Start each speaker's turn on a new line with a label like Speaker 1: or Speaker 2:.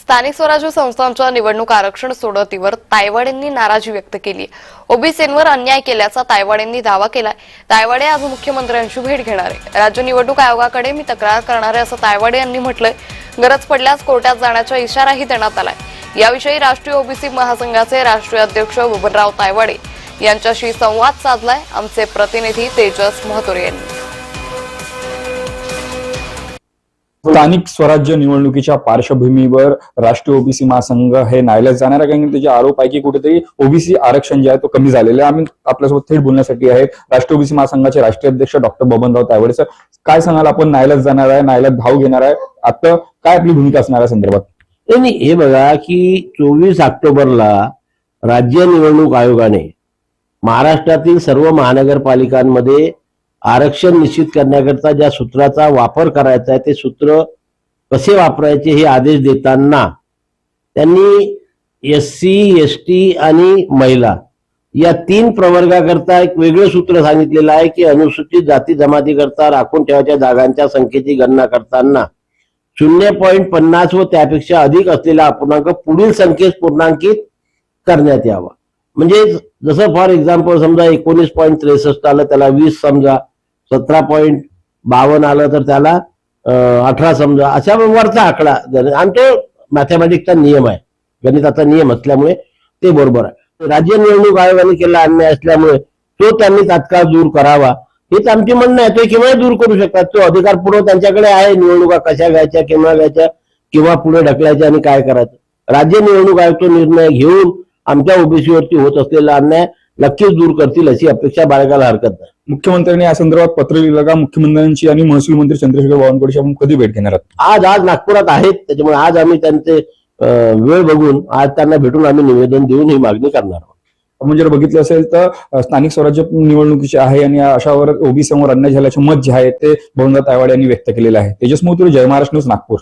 Speaker 1: स्थानिक स्वराज्य संस्थांच्या निवडणूक आरक्षण सोडतीवर तायवाडेंनी नाराजी व्यक्त केली आहे। ओबीसींवर अन्याय केल्याचा तायवाडेंनी दावा केलाय। तायवाडे आज मुख्यमंत्र्यांची भेट घेणार आहे। राज्य निवडणूक आयोगाकडे मी तक्रार करणार आहे असं तायवाडे यांनी म्हटलंय। गरज पडल्यास कोर्टात जाण्याचा इशाराही देण्यात आलाय। याविषयी राष्ट्रीय ओबीसी महासंघाचे राष्ट्रीय अध्यक्ष बबनराव तायवाडे यांच्याशी संवाद साधलाय आमचे प्रतिनिधी तेजस महतोरे यांनी।
Speaker 2: स्थानिक स्वराज्य निवडणुकीच्या पार्श्वभूमीवर राष्ट्रीय ओबीसी महासंघ हे न्यायालयात जाणार आहे, कारण त्याचे आरोप आहे की कुठेतरी ओबीसी आरक्षण जे आहे तो कमी झालेलं आहे। आम्ही आपल्यासोबत थेट बोलण्यासाठी आहेत राष्ट्रीय ओबीसी महासंघाचे राष्ट्रीय अध्यक्ष डॉक्टर बबनराव तायवाडे। सर, काय सांगाल? आपण न्यायालयात जाणार आहे, न्यायालयात धाव घेणार आहे, आता काय आपली भूमिका असणार आहे संदर्भात?
Speaker 3: नाही, हे बघा की 24 ऑक्टोबरला राज्य निवडणूक आयोगाने महाराष्ट्रातील सर्व महानगरपालिकांमध्ये आरक्षण निश्चित करण्याकरता ज्या सूत्राचा वापर करायचा आहे ते सूत्र कसे वापरायचे हे आदेश देताना त्यांनी SC, ST आणि महिला या 3 प्रवर्गाकरता एक वेगळं सूत्र सांगितलेलं आहे की अनुसूचित जाती जमाती करता राखून ठेवायच्या जागांच्या संख्येची गणना करताना 0.50 व त्यापेक्षा अधिक असलेला अपूर्णांक पुढील संख्येस पूर्णांकित करण्यात यावा। म्हणजे जसं फॉर एक्झाम्पल समजा 19.63 आलं त्याला 20 समजा, 17.52 आलं तर त्याला 18 समजा, अशा वरचा आकडा। आणि तो मॅथमॅटिक्सचा नियम आहे, गणिताचा नियम असल्यामुळे ते बरोबर आहे। राज्य निवडणूक आयोगाने केला अन्याय असल्यामुळे तो त्यांनी तात्काळ दूर करावा हेच आमचे म्हणणं आहे। तो केव्हा दूर करू शकतात, तो अधिकार पूर्ण त्यांच्याकडे आहे। निवडणुका कशा घ्यायच्या, केव्हा घ्यायच्या, किंवा पुढे ढकलायच्या आणि काय करायचं। राज्य निवडणूक आयोग तो निर्णय घेऊन आमच्या ओबीसीवरती होत असलेला अन्याय नक्कीच दूर करतील अशी अपेक्षा बाळगायला हरकत नाही।
Speaker 2: मुख्यमंत्र्यांनी या संदर्भात पत्र लिहिलं का? मुख्यमंत्र्यांची आणि महसूल मंत्री चंद्रशेखर बावनकुळेशी आपण कधी भेट घेणार आहात?
Speaker 3: आज नागपुरात आहेत, त्याच्यामुळे आज आम्ही त्यांचे वेळ बघून आज त्यांना भेटून आम्ही निवेदन देऊन ही मागणी करणार आहोत।
Speaker 2: आपण जर बघितलं असेल तर स्थानिक स्वराज्य निवडणुकीची आहे आणि अशावर ओबीसीवर अन्याय झाल्याचे मत जे आहे ते बबनराव तायवाडे यांनी व्यक्त केलेलं आहे। तेजस महतोरे, जय महाराष्ट्र न्यूज, नागपूर।